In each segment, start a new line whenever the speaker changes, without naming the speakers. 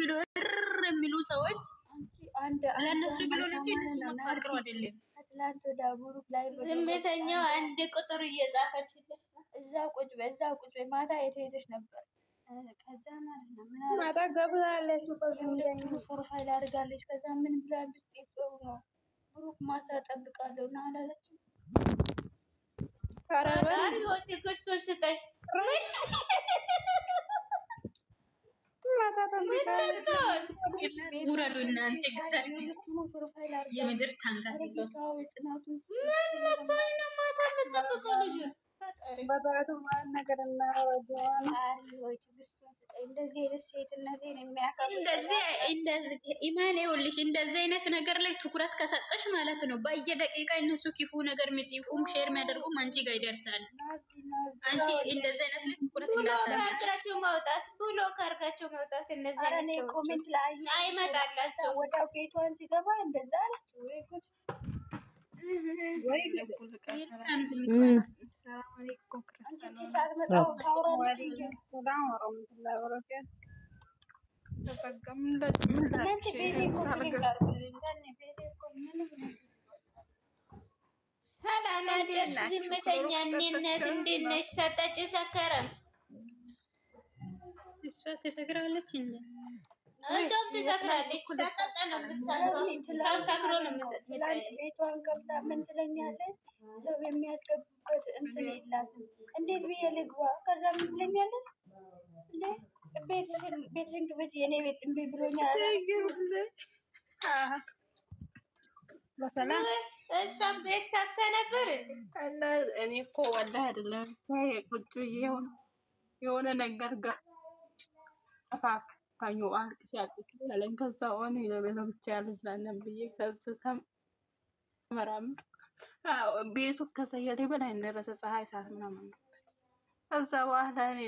ብሎ የሚሉ ሰዎች ለነሱ ብሎ እንጂ እነሱ መፋቅሩ አይደለም።
አትላንቶ ዳቡሩክ ላይ
ዝምተኛው አንድ ቁጥር እየጻፈችልሽ
እዛው ቁጭ በይ ማታ የት ሄደሽ ነበር? ከዛ ማለት ነው ምን አለ
ማታ ገብታለች
ፕሮፋይል አድርጋለች። ከዛ ምን ብላለች? ጥሩ ነው ብሩክ ማታ እጠብቃለሁ እና አላለችም።
ፈራሪ ሆቴ ክርስቶስ ስጠኝ ውረዱ እናንተ
ፕሮፋይል አድርጋ
የምድር ታንጋሲቶ
በዛቱ ማን ነገር እና ወዲያው
እንደዚህ አይነት ሴትነቴን የሚያከብር
እንደዚህ ኢማን ይኸውልሽ፣ እንደዚህ አይነት ነገር ላይ ትኩረት ከሰጠሽ ማለት ነው በየደቂቃ እነሱ ክፉ ነገር የሚጽፉም ሼር የሚያደርጉም አንቺ ጋር ይደርሳል። አንቺ እንደዚህ አይነት ላይ ትኩረት እንዳታደርጋቸው ማውጣት እነዚህ አይነት ሰዎች
ኮሜንት ላይ
አይመጣላቸው
ወዲያው ቤቷን ሲገባ እንደዛ አለች ወይ ጉድ
ሰላም አደርሽ ዝምተኛ እኔነት እንዴት ነሽ? ሰጠች ሰከረም እሷ ትሰክራለች እንዴ? እሷም ትሰክራለች። ሰጠጠ ነው የምትሰክረው። ሰክሮ ነው የምትሰክረው።
ቤቷን ገብታ ምን ትለኛለች? ሰው የሚያስገቡበት እንትን የላትም። እንዴት ብዬ ልግባ? ከዛ ምን ትለኛለች? እንዴ ቤትሽን ክፈች፣ የኔ ቤት እምቢ ብሎኛል።
በሰላም
እሷም ቤት ከፍተ ነበር
እና እኔ እኮ ወላሂ አይደለም ቁጭ ብዬ የሆነ ነገር ጋር አፋፍ ታዩ አልቅሽ ያለኝ ከዛ ሆነ ለብቻ ያለዝላለም ብዬ ከዛ ተመራም ቤቱ ከሰየሌ በላይ እንደረሰ ፀሐይ ሰዓት ምናምን ከዛ በኋላ እኔ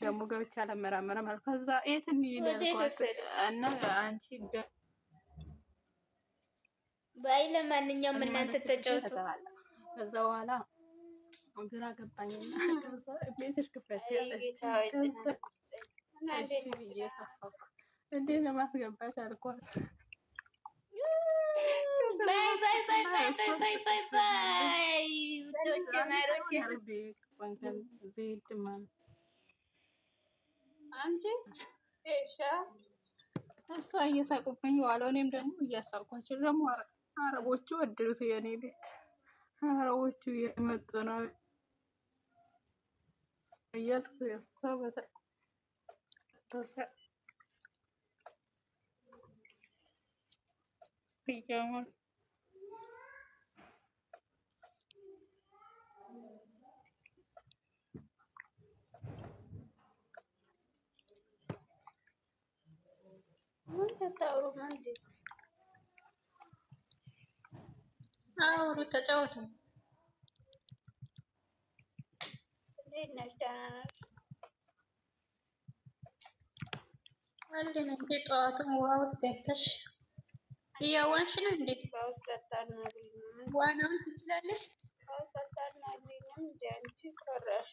ደግሞ ገብቻ ለመራመራ ማለት ከዛ የትን ይለልኳት እና አንቺ
ባይ ለማንኛውም እናንተ ተጫወቱ።
ከዛ በኋላ ግራ ገባኝና ከዛ ቤትሽ ክፈት ያለች እሺ ብዬ ከፈኩ። እንዴት ነው ማስገባት አልኳት።
ባይ ባይ ባይ ባይ ባይ ባይ ባይ ዶቼ ማሮቼ
ወንከን ዘይት ማን
አንቺ እሺ
እሷ እየሳቁብኝ ዋለው። እኔም ደግሞ እያሳቁኳቸው ደግሞ አረቦቹ ወደዱት የኔ ቤት። አረቦቹ የመጡ ነው እያልኩ እሷ በተረሰ ቢጃማ
አውሩ ተጫወቱ።
እንዴት ነሽ? ደህና ነሽ?
አለን እንዴ? ጠዋቱን ውሃ ውስጥ ገብተሽ እያዋንሽ ነው እንዴ?
ባውስ ቀጣል ነው
ዋናውን ትችላለሽ?
ባውስ ቀጣል ነው እንዴ? አንቺ ቆራሽ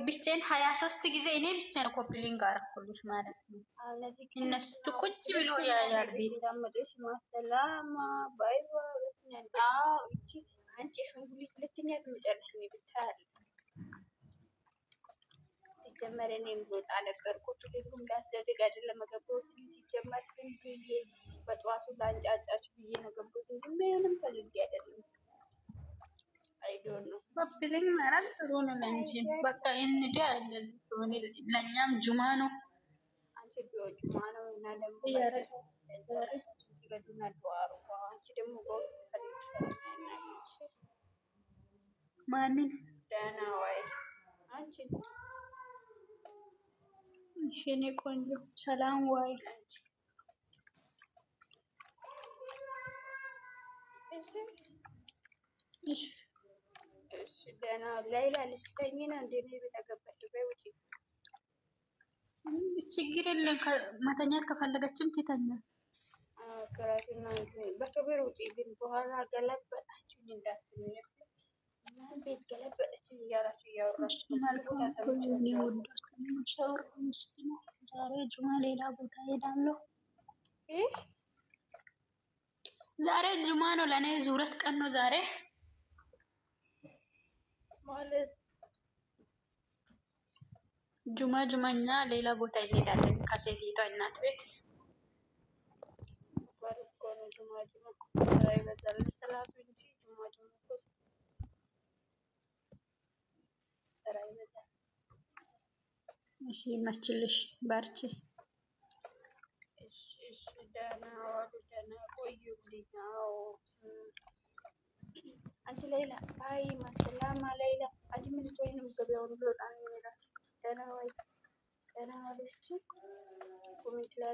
ብቻዬን 23 ጊዜ እኔ ብቻ ነው ኮፕሊንግ አደረኩልሽ ማለት ነው። እነሱ ቁጭ ብሎ ያያል ቤት
ዳመጦሽ ማሰላማ ባይ ባይ እቺ አንቺ ሽንጉሊት ሁለተኛ ትመጫለሽ ነው ብታይ ሲጀመር እኔም ልወጣ ነበር ኮፕሊንጉም ላስደርግ አይደለም መገባሁት ሲጀመር ዝም ብዬ በጠዋቱ ላንጫጫችሁ ብዬ ነው ገባሁት እንጂ ምንም ፈልጌ አይደለም። አይዶን ነው
ኮፕሊንግ ማለት ጥሩ ነው ለአንቺ በቃ እንዴ እንደዚህ ሆነ ለኛም ጁማ ነው።
አንቺ ቢወጭ ማነው እና ደግሞ ሲገዱና ዱአሩ አንቺ ደግሞ በውስጥ ፈልግሽ
ማንን
ደህና ወይ አንቺ
እሺ እኔ ቆንጆ ሰላም ወይ
እሺ እሺ ደህና ላይላ ልትተኝና እንደ እኔ ቤት አገባሽ ወይ ውጪ
ችግር የለም። መተኛት ከፈለገችም ትተኛ።
ከራሴና በክብር ውጪ ግን በኋላ ገለበጣችሁኝ እንዳትሉኝ። እንዴት ገለበጠች እያላችሁ እያወራች
መልካም ሁሉ ወዶች ሻወር ውስጥ ነው። ዛሬ ጁማ ሌላ ቦታ ሄዳለሁ። ዛሬ ጁማ ነው። ለኔ ዙረት ቀን ነው ዛሬ
ማለት
ጁማኛ ሌላ ቦታ እንሄዳለን ከሴቲቷ እናት ቤት።
ስራ ይበዛል መሰላቱ እንጂ ጁማ እኮ ስራ ይበዛል።
እሺ ይመችልሽ፣ በርቺ።
እሺ ደህና ዋሉ፣ ደህና ቆዩልኝ። አዎ
አንቺ ሌላ አይ ማሰላማ ሌላ አንቺ ምን ልትሆኚ ነው? ገበያውን ብሎ ጣን ይላል። ደህና ዋይ፣ ደህና ዋልሽ። ኮሜንት ላይ